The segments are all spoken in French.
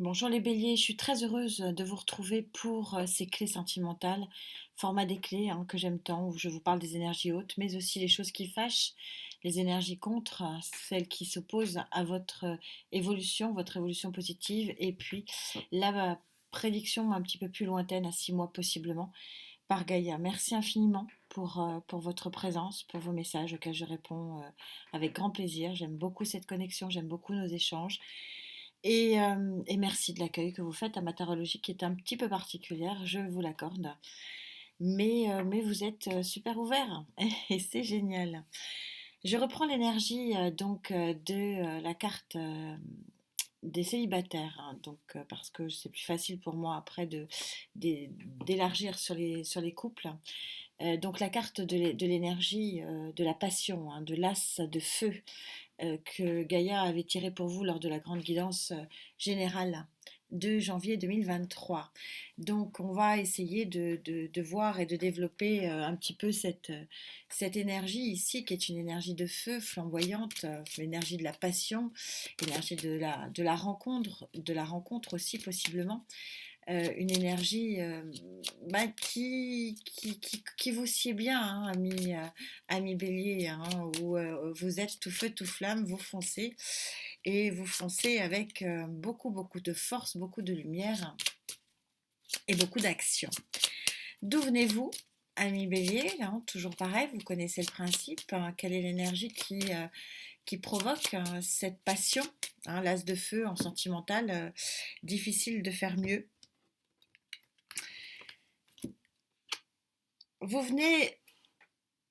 Bonjour les béliers, je suis très heureuse de vous retrouver pour ces clés sentimentales, format des clés que j'aime tant, où je vous parle des énergies hautes, mais aussi les choses qui fâchent, les énergies contre, celles qui s'opposent à votre évolution positive, et puis la prédiction un petit peu plus lointaine, à 6 mois possiblement, par Gaïa. Merci infiniment pour votre présence, pour vos messages auxquels je réponds avec grand plaisir. J'aime beaucoup cette connexion, j'aime beaucoup nos échanges. Et merci de l'accueil que vous faites à ma tarologie qui est un petit peu particulière, je vous l'accorde. Mais vous êtes super ouvert et c'est génial. Je reprends l'énergie de la carte des célibataires, parce que c'est plus facile pour moi après d'élargir sur les couples. Donc la carte de l'énergie, de la passion, de l'as de feu que Gaïa avait tiré pour vous lors de la grande guidance générale de janvier 2023. Donc on va essayer de voir et de développer un petit peu cette énergie ici, qui est une énergie de feu flamboyante, l'énergie de la passion, l'énergie de la rencontre aussi possiblement, une énergie qui vous sied bien, ami bélier, où vous êtes tout feu, tout flamme, vous foncez, et vous foncez avec beaucoup, beaucoup de force, beaucoup de lumière et beaucoup d'action. D'où venez-vous, ami bélier, toujours pareil, vous connaissez le principe, quelle est l'énergie qui provoque cette passion, l'as de feu en sentimental, difficile de faire mieux. Vous venez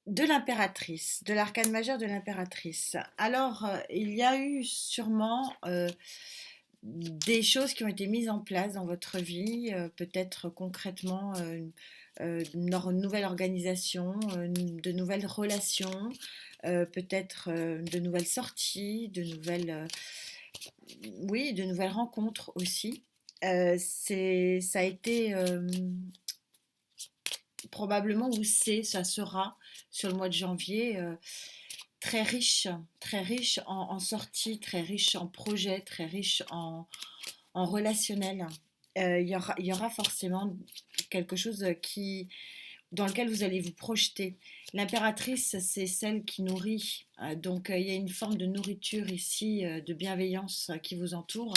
de l'impératrice, de l'arcane majeur de l'impératrice. Alors, il y a eu sûrement des choses qui ont été mises en place dans votre vie, peut-être concrètement une nouvelle organisation, de nouvelles relations, peut-être de nouvelles sorties, oui, de nouvelles rencontres aussi. Ça a été probablement, ou ça sera sur le mois de janvier, très riche en sorties, très riche en projets, très riche en relationnel. Il y aura forcément quelque chose dans lequel vous allez vous projeter. L'impératrice, c'est celle qui nourrit. Donc, il y a une forme de nourriture ici, de bienveillance qui vous entoure.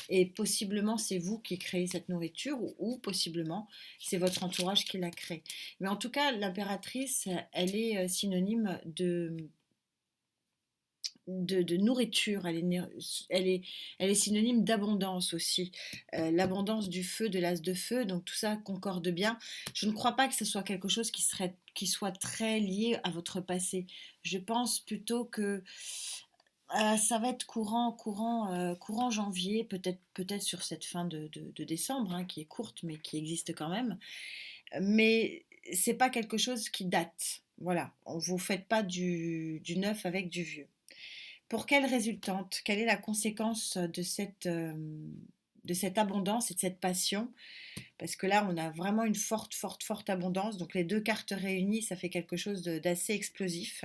Et possiblement, c'est vous qui créez cette nourriture ou possiblement, c'est votre entourage qui la crée. Mais en tout cas, l'impératrice, elle est synonyme de nourriture, elle est synonyme d'abondance aussi. L'abondance du feu, de l'as de feu, donc tout ça concorde bien. Je ne crois pas que ce soit quelque chose qui soit très lié à votre passé. Je pense plutôt que ça va être courant janvier, peut-être sur cette fin de décembre, qui est courte mais qui existe quand même. Mais c'est pas quelque chose qui date. Voilà, vous faites pas du neuf avec du vieux. Pour quelle résultante? Quelle est la conséquence de cette abondance et de cette passion? Parce que là, on a vraiment une forte, forte, forte abondance. Donc les deux cartes réunies, ça fait quelque chose d'assez explosif.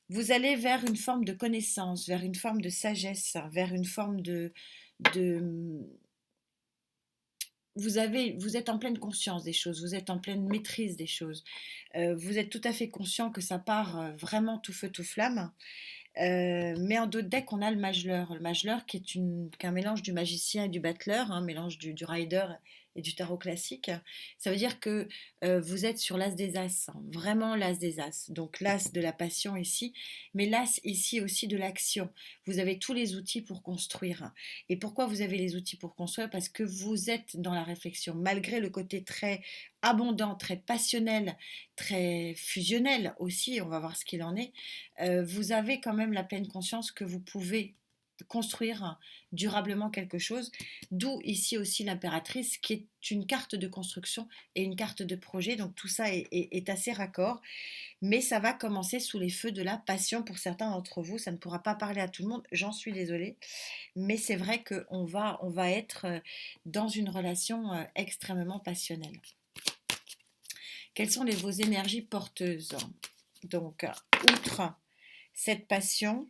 Vous allez vers une forme de connaissance, vers une forme de sagesse, vers une forme de vous êtes en pleine conscience des choses, vous êtes en pleine maîtrise des choses. Vous êtes tout à fait conscient que ça part vraiment tout feu, tout flamme. Mais en dos de deck, on a le Majeur. Le Majeur qui est qu'un mélange du magicien et du battleur, un mélange du rider et du tarot classique. Ça veut dire que vous êtes sur l'as des as, vraiment l'as des as. Donc l'as de la passion ici, mais l'as ici aussi de l'action. Vous avez tous les outils pour construire. Et pourquoi vous avez les outils pour construire? Parce que vous êtes dans la réflexion, malgré le côté très abondant, très passionnel, très fusionnel aussi, on va voir ce qu'il en est. Vous avez quand même la pleine conscience que vous pouvez construire durablement quelque chose, d'où ici aussi l'impératrice qui est une carte de construction et une carte de projet, donc tout ça est assez raccord, mais ça va commencer sous les feux de la passion pour certains d'entre vous, ça ne pourra pas parler à tout le monde, j'en suis désolée, mais c'est vrai qu'on on va être dans une relation extrêmement passionnelle. Quelles sont vos énergies porteuses? Donc, outre cette passion,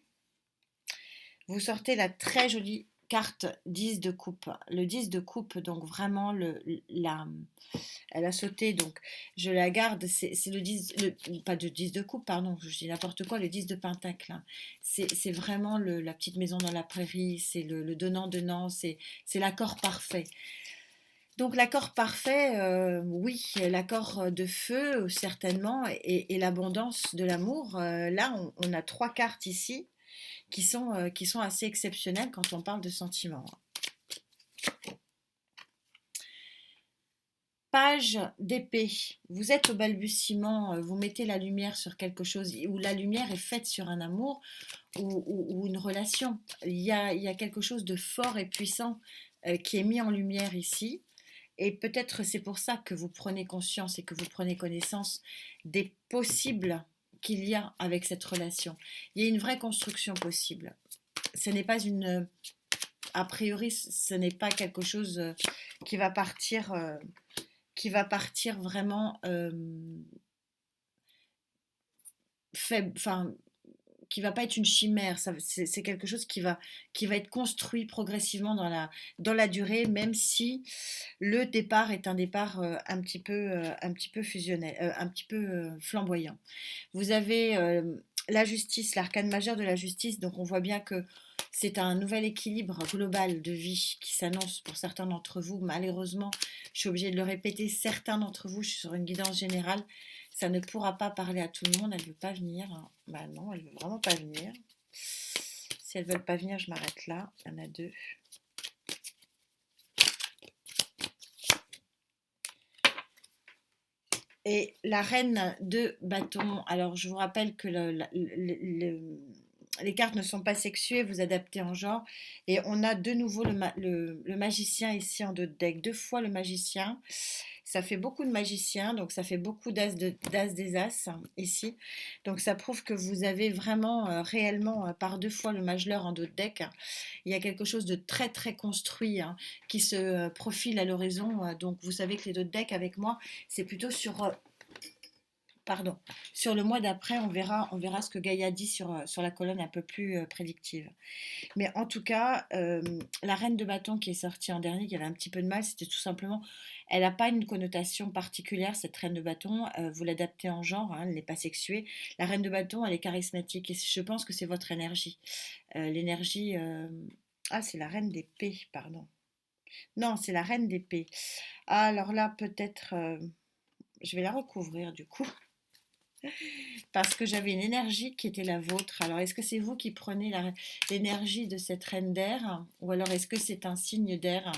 vous sortez la très jolie carte 10 de coupe. Le 10 de coupe, donc vraiment, elle a sauté, donc je la garde. C'est le 10, pas de 10 de coupe, pardon, je dis n'importe quoi, le 10 de pentacle, hein. C'est vraiment la petite maison dans la prairie, c'est le donnant-donnant, c'est l'accord parfait. Donc l'accord parfait, oui, l'accord de feu, certainement, et l'abondance de l'amour. Là, on a trois cartes ici qui sont assez exceptionnelles quand on parle de sentiments. Page d'épée. Vous êtes au balbutiement, vous mettez la lumière sur quelque chose, où la lumière est faite sur un amour ou une relation. Il y a quelque chose de fort et puissant qui est mis en lumière ici. Et peut-être c'est pour ça que vous prenez conscience et que vous prenez connaissance des possibles qu'il y a avec cette relation. Il y a une vraie construction possible. Ce n'est pas une... A priori, ce n'est pas quelque chose qui va partir, vraiment faible, enfin, qui va pas être une chimère. C'est quelque chose qui va être construit progressivement dans la durée, même si le départ est un départ un petit peu fusionnel, un petit peu flamboyant. Vous avez la justice, l'arcane majeur de la justice, donc on voit bien que c'est un nouvel équilibre global de vie qui s'annonce pour certains d'entre vous. Malheureusement, je suis obligée de le répéter, certains d'entre vous, je suis sur une guidance générale, ça ne pourra pas parler à tout le monde, elle ne veut pas venir, hein. Bah non, elle ne veut vraiment pas venir. Si elles ne veulent pas venir, je m'arrête là, il y en a deux. Et la reine de bâton, alors je vous rappelle que les cartes ne sont pas sexuées, vous adaptez en genre. Et on a de nouveau le magicien ici en dos de deck, deux fois le magicien. Ça fait beaucoup de magiciens, donc ça fait beaucoup d'as des as ici. Donc ça prouve que vous avez vraiment réellement par deux fois le majeur en dos de deck. Il y a quelque chose de très très construit, hein, qui se profile à l'horizon. Donc vous savez que les dos de deck avec moi, c'est plutôt sur pardon, sur le mois d'après, on verra ce que Gaïa dit sur la colonne un peu plus prédictive. Mais en tout cas, la reine de bâton qui est sortie en dernier, qui avait un petit peu de mal, c'était tout simplement, elle n'a pas une connotation particulière, cette reine de bâton, vous l'adaptez en genre, hein, elle n'est pas sexuée. La reine de bâton, elle est charismatique et je pense que c'est votre énergie. L'énergie... Ah, c'est la reine d'épée, pardon. Non, c'est la reine d'épée. Ah, alors là, peut-être... je vais la recouvrir du coup. Parce que j'avais une énergie qui était la vôtre. Alors, est-ce que c'est vous qui prenez l'énergie de cette reine d'air, ou alors est-ce que c'est un signe d'air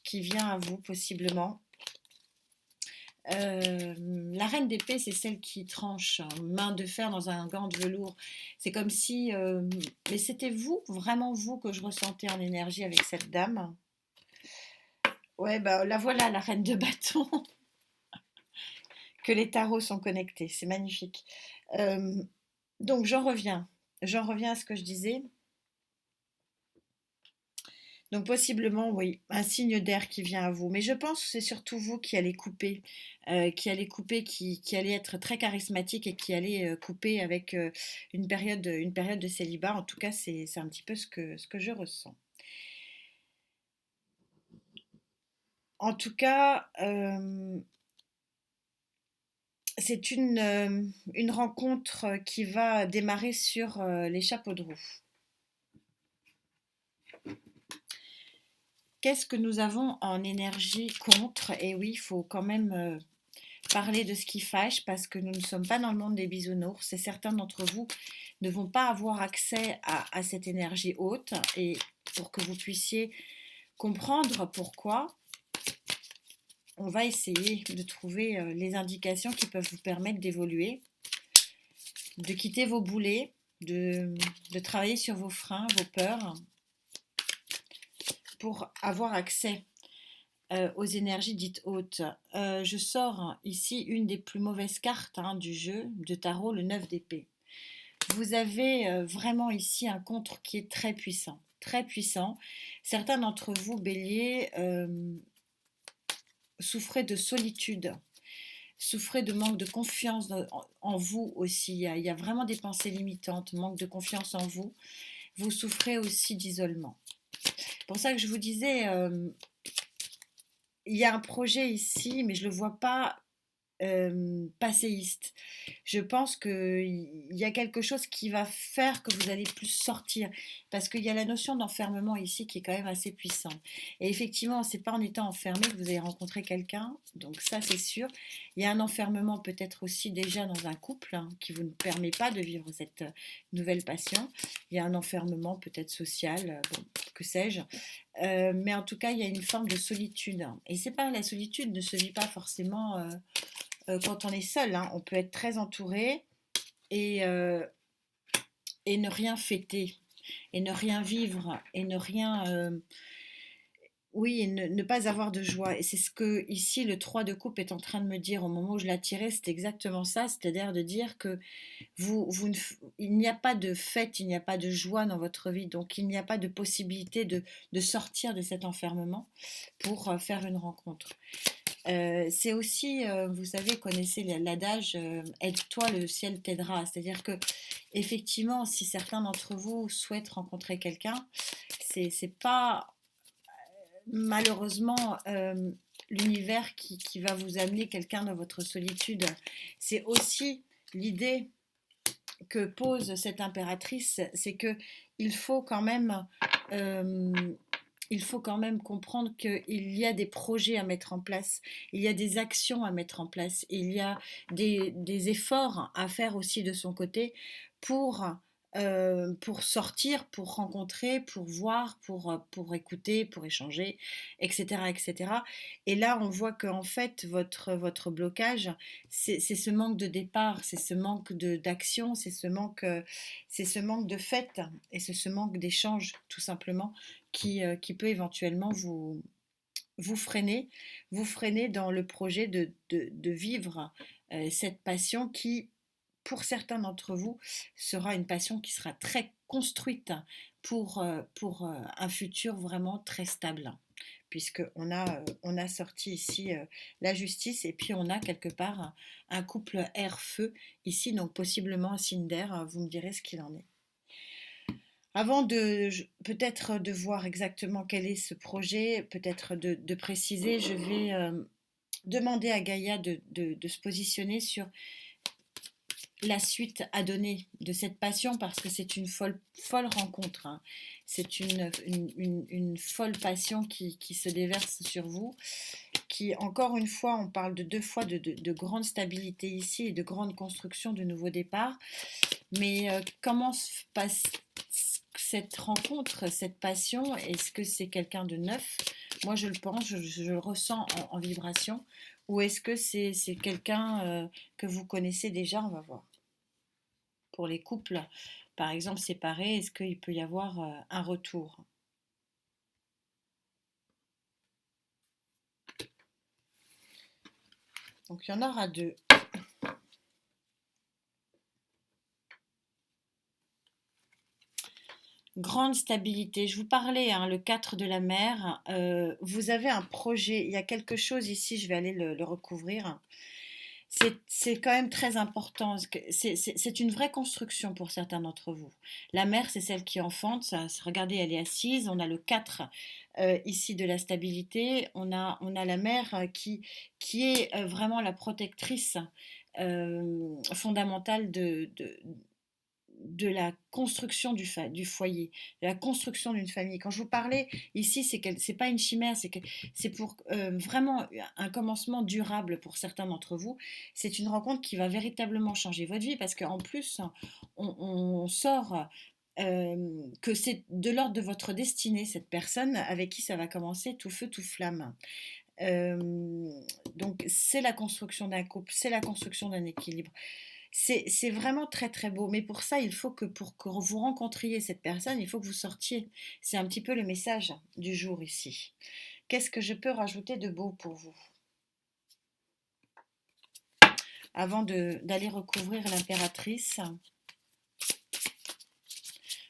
qui vient à vous, possiblement? La reine d'épée, c'est celle qui tranche, hein, main de fer dans un gant de velours. C'est comme si... mais c'était vous, vraiment vous, que je ressentais en énergie avec cette dame. Ouais, bah la voilà, la reine de bâton. Que les tarots sont connectés, c'est magnifique. Euh, donc j'en reviens à ce que je disais. Donc possiblement, oui, un signe d'air qui vient à vous. Mais je pense que c'est surtout vous qui allez couper, qui allez être très charismatique et qui allez couper avec une période de célibat. En tout cas, c'est un petit peu ce que je ressens. En tout cas, c'est une rencontre qui va démarrer sur les chapeaux de roue. Qu'est-ce que nous avons en énergie contre? Et oui, il faut quand même parler de ce qui fâche parce que nous ne sommes pas dans le monde des bisounours et certains d'entre vous ne vont pas avoir accès à cette énergie haute. Et pour que vous puissiez comprendre pourquoi, on va essayer de trouver les indications qui peuvent vous permettre d'évoluer, de quitter vos boulets, de travailler sur vos freins, vos peurs, pour avoir accès aux énergies dites hautes. Je sors ici une des plus mauvaises cartes, hein, du jeu de tarot, le 9 d'épée. Vous avez vraiment ici un contre qui est très puissant, très puissant. Certains d'entre vous, bélier, souffrez de solitude, souffrez de manque de confiance en vous aussi. Il y a vraiment des pensées limitantes, manque de confiance en vous. Vous souffrez aussi d'isolement. pour ça que je vous disais, il y a un projet ici, mais je ne le vois pas passéiste. Je pense qu'il y a quelque chose qui va faire que vous allez plus sortir, parce qu'il y a la notion d'enfermement ici qui est quand même assez puissante. Et effectivement, c'est pas en étant enfermé que vous allez rencontrer quelqu'un, donc ça c'est sûr. Il y a un enfermement peut-être aussi déjà dans un couple hein, qui vous ne permet pas de vivre cette nouvelle passion. Il y a un enfermement peut-être social, bon, que sais-je. Mais en tout cas, il y a une forme de solitude. Et c'est pas la solitude ne se vit pas forcément quand on est seul, hein. On peut être très entouré et, euh, et ne rien fêter, et ne rien vivre, et ne rien... oui, et ne pas avoir de joie. Et c'est ce que ici le 3 de coupe est en train de me dire au moment où je l'ai tiré, c'est exactement ça, c'est-à-dire de dire que il n'y a pas de fête, il n'y a pas de joie dans votre vie, donc il n'y a pas de possibilité de sortir de cet enfermement pour faire une rencontre. C'est aussi, vous savez, connaissez l'adage aide-toi, le ciel t'aidera. C'est-à-dire que, effectivement, si certains d'entre vous souhaitent rencontrer quelqu'un, c'est pas malheureusement l'univers qui va vous amener quelqu'un dans votre solitude. C'est aussi l'idée que pose cette impératrice, c'est que il faut quand même euh, il faut quand même comprendre qu'il y a des projets à mettre en place, il y a des actions à mettre en place, il y a des efforts à faire aussi de son côté pour, pour sortir, pour rencontrer, pour voir, pour écouter, pour échanger, etc., etc. Et là, on voit qu'en fait, votre blocage, c'est ce manque de départ, c'est ce manque d'action, c'est ce manque de fête et c'est ce manque d'échange, tout simplement qui peut éventuellement vous freiner dans le projet de vivre cette passion qui, pour certains d'entre vous, sera une passion qui sera très construite pour un futur vraiment très stable. Puisqu'on on a sorti ici la justice et puis on a quelque part un couple air-feu ici, donc possiblement un signe d'air, vous me direz ce qu'il en est. Avant de peut-être de voir exactement quel est ce projet, peut-être de préciser, je vais demander à Gaïa de se positionner sur la suite à donner de cette passion parce que c'est une folle rencontre. Hein. C'est une folle passion qui se déverse sur vous, qui, encore une fois, on parle de deux fois de grande stabilité ici et de grande construction de nouveaux départs. Mais comment se passe cette rencontre, cette passion? Est-ce que c'est quelqu'un de neuf? Moi, je le pense, je le ressens en vibration. Ou est-ce que c'est quelqu'un que vous connaissez déjà? On va voir. Pour les couples, par exemple, séparés, est-ce qu'il peut y avoir un retour? Donc, il y en aura deux. Grande stabilité. Je vous parlais, hein, le 4 de la mer. Vous avez un projet. Il y a quelque chose ici, je vais aller le recouvrir. C'est quand même très important. C'est une vraie construction pour certains d'entre vous. La mer, c'est celle qui enfante. Regardez, elle est assise. On a le 4 ici de la stabilité. On a la mer qui est vraiment la protectrice fondamentale de la construction du foyer, de la construction d'une famille. Quand je vous parlais ici, c'est pas une chimère, c'est pour vraiment un commencement durable pour certains d'entre vous. C'est une rencontre qui va véritablement changer votre vie parce qu'en plus, on sort que c'est de l'ordre de votre destinée, cette personne avec qui ça va commencer tout feu, tout flamme. Euh, donc c'est la construction d'un couple, c'est la construction d'un équilibre. C'est vraiment très très beau, mais pour ça, il faut que pour que vous rencontriez cette personne, il faut que vous sortiez. C'est un petit peu le message du jour ici. Qu'est-ce que je peux rajouter de beau pour vous avant d'aller recouvrir l'impératrice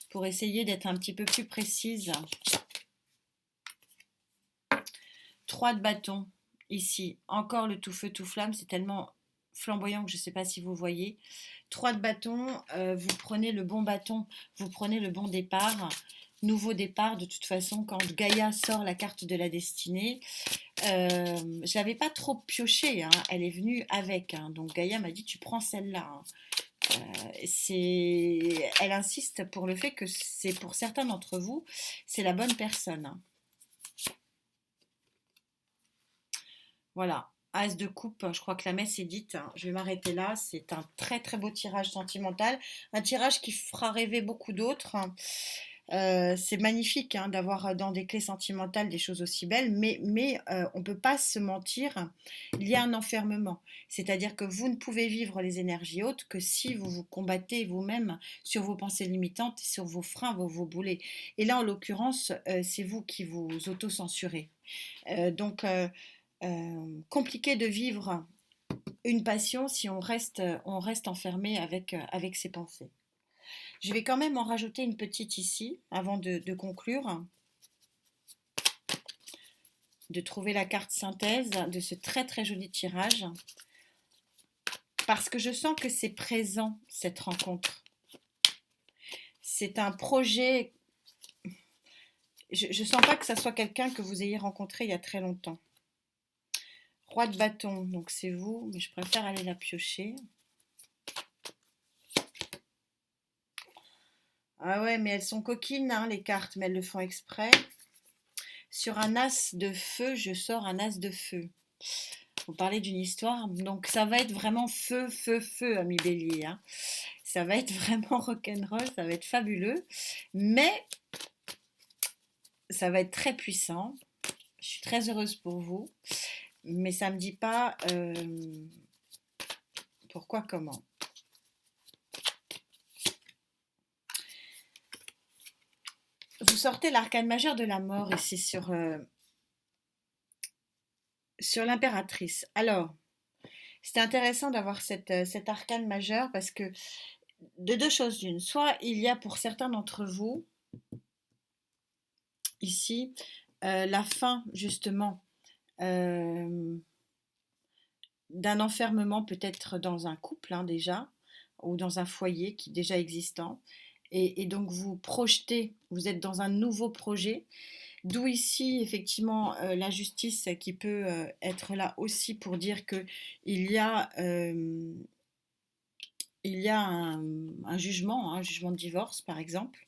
pour essayer d'être un petit peu plus précise. 3 de bâton ici, encore le tout feu tout flamme, c'est tellement flamboyant que je ne sais pas si vous voyez. 3 de bâton, vous prenez le bon bâton, vous prenez le bon départ. nouveau départ. De toute façon, quand Gaïa sort la carte de la destinée, je l'avais pas trop piochée, hein, elle est venue avec, hein, donc Gaïa m'a dit tu prends celle-là, hein. Elle insiste pour le fait que c'est pour certains d'entre vous, c'est la bonne personne, hein. Voilà, As de coupe, je crois que la messe est dite, hein. Je vais m'arrêter là. C'est un très très beau tirage sentimental, un tirage qui fera rêver beaucoup d'autres. C'est magnifique, hein, d'avoir dans des clés sentimentales des choses aussi belles, mais on ne peut pas se mentir, il y a un enfermement. C'est-à-dire que vous ne pouvez vivre les énergies hautes que si vous vous combattez vous-même sur vos pensées limitantes, sur vos freins, vos boulets. Et là, en l'occurrence, c'est vous qui vous auto-censurez. Donc, compliqué de vivre une passion si on reste enfermé avec ses pensées. Je vais quand même en rajouter une petite ici avant de conclure, de trouver la carte synthèse de ce très très joli tirage, parce que je sens que c'est présent cette rencontre. C'est un projet. Je ne sens pas que ça soit quelqu'un que vous ayez rencontré il y a très longtemps. Roi de bâton, donc c'est vous, mais je préfère aller la piocher. Ah ouais, mais elles sont coquines, hein, les cartes, mais elles le font exprès. Sur un as de feu, je sors un as de feu. Vous parlez d'une histoire, donc ça va être vraiment feu, feu, feu, ami Bélier, hein. Ça va être vraiment rock'n'roll, ça va être fabuleux, mais ça va être très puissant. Je suis très heureuse pour vous, mais ça ne me dit pas pourquoi, comment. Vous sortez l'arcane majeur de la mort ici sur l'impératrice. Alors, c'était intéressant d'avoir cet arcane majeur parce que de deux choses l'une. Soit il y a pour certains d'entre vous, ici, la fin justement euh, d'un enfermement peut-être dans un couple, hein, déjà, ou dans un foyer qui est déjà existant. Et donc vous projetez, vous êtes dans un nouveau projet. D'où ici, effectivement, la justice qui peut être là aussi pour dire que il y a, euh, il y a un jugement, hein, un jugement de divorce, par exemple.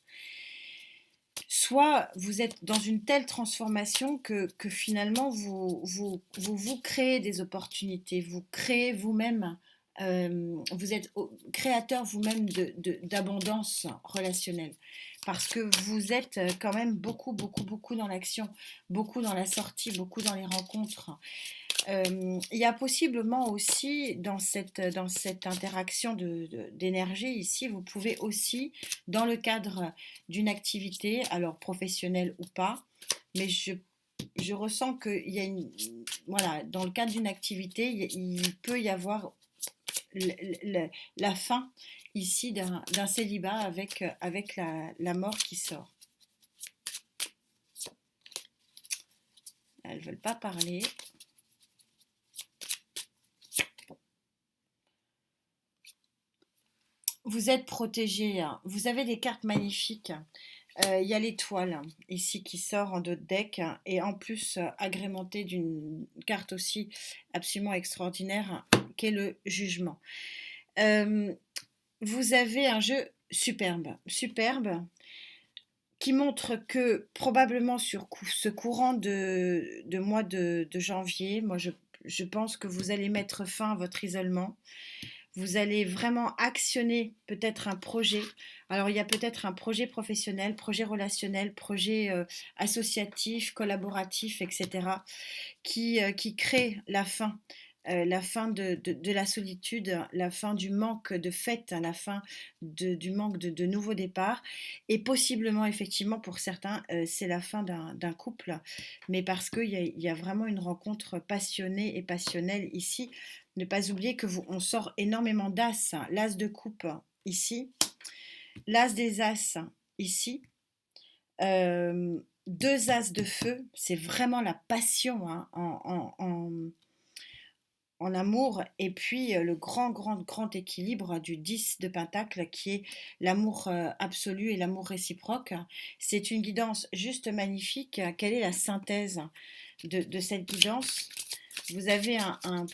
Soit vous êtes dans une telle transformation que finalement vous créez des opportunités, vous créez vous-même, vous êtes créateur vous-même d'abondance relationnelle. Parce que vous êtes quand même beaucoup, beaucoup, beaucoup dans l'action, beaucoup dans la sortie, beaucoup dans les rencontres. Il y a possiblement aussi dans cette interaction d'énergie ici, vous pouvez aussi, dans le cadre d'une activité, alors professionnelle ou pas, mais je ressens qu'il y a voilà, dans le cadre d'une activité, il peut y avoir la fin ici d'un célibat avec la mort qui sort. Elles ne veulent pas parler. Vous êtes protégé, hein. Vous avez des cartes magnifiques. Il y a l'étoile ici qui sort en dos de deck et en plus agrémentée d'une carte aussi absolument extraordinaire qui est le jugement. Euh, vous avez un jeu superbe, superbe qui montre que probablement sur ce courant de mois de janvier, moi je pense que vous allez mettre fin à votre isolement. Vous allez vraiment actionner peut-être un projet. Alors il y a peut-être un projet professionnel, projet relationnel, projet associatif, collaboratif, etc. Qui crée la fin de la solitude, la fin du manque de fête, la fin du manque de nouveaux départs. Et possiblement, effectivement, pour certains, c'est la fin d'un couple, mais parce qu'il y a vraiment une rencontre passionnée et passionnelle ici. Ne pas oublier que on sort énormément d'as, l'as de coupe ici, l'as des as ici, deux as de feu, c'est vraiment la passion, hein, en amour, et puis le grand, grand, grand équilibre du 10 de Pentacle qui est l'amour absolu et l'amour réciproque. C'est une guidance juste magnifique. Quelle est la synthèse de cette guidance? Vous avez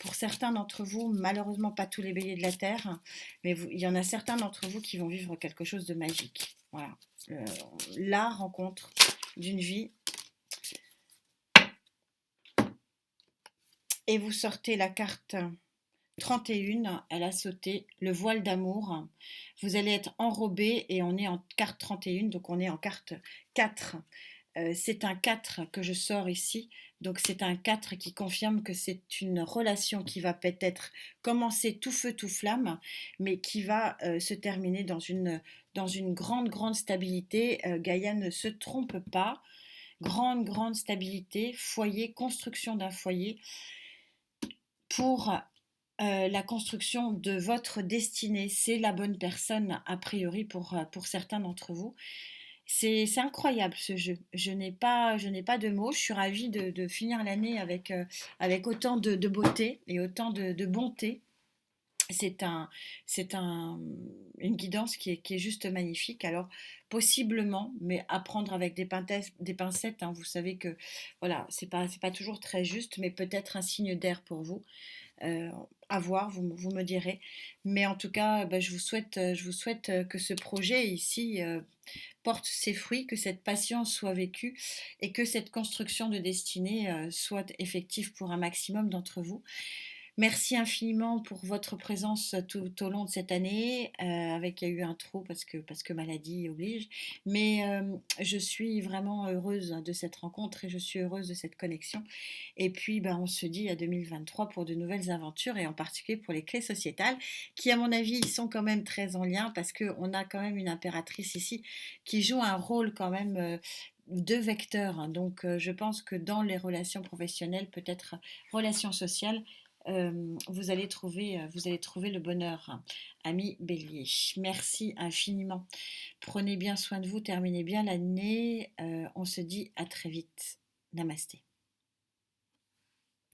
pour certains d'entre vous, malheureusement pas tous les béliers de la Terre, mais il y en a certains d'entre vous qui vont vivre quelque chose de magique. Voilà. Euh, la rencontre d'une vie. Et vous sortez la carte 31, elle a sauté, le voile d'amour. Vous allez être enrobé et on est en carte 31, donc on est en carte 4. C'est un 4 que je sors ici, donc c'est un 4 qui confirme que c'est une relation qui va peut-être commencer tout feu, tout flamme, mais qui va se terminer dans une grande, grande stabilité. Gaïa ne se trompe pas. Grande, grande stabilité, foyer, construction d'un foyer pour la construction de votre destinée. C'est la bonne personne, a priori, pour certains d'entre vous. C'est incroyable ce jeu. Je n'ai pas de mots. Je suis ravie de finir l'année avec autant de beauté et autant de bonté. C'est un, une guidance qui est juste magnifique. Alors, possiblement, mais à prendre avec des pincettes, hein. Vous savez que voilà, c'est pas toujours très juste, mais peut-être un signe d'air pour vous. Euh, à voir, vous me direz. Mais en tout cas, bah, je vous souhaite que ce projet ici porte ses fruits, que cette patience soit vécue et que cette construction de destinée soit effective pour un maximum d'entre vous. Merci infiniment pour votre présence tout au long de cette année. Il y a eu un trou parce que maladie oblige. Mais je suis vraiment heureuse de cette rencontre et je suis heureuse de cette connexion. Et puis, ben, on se dit à 2023 pour de nouvelles aventures et en particulier pour les clés sociétales qui, à mon avis, sont quand même très en lien parce qu'on a quand même une impératrice ici qui joue un rôle quand même de vecteur. Donc, je pense que dans les relations professionnelles, peut-être relations sociales, vous allez trouver le bonheur, ami Bélier. Merci infiniment. Prenez bien soin de vous, terminez bien l'année. On se dit à très vite. Namasté.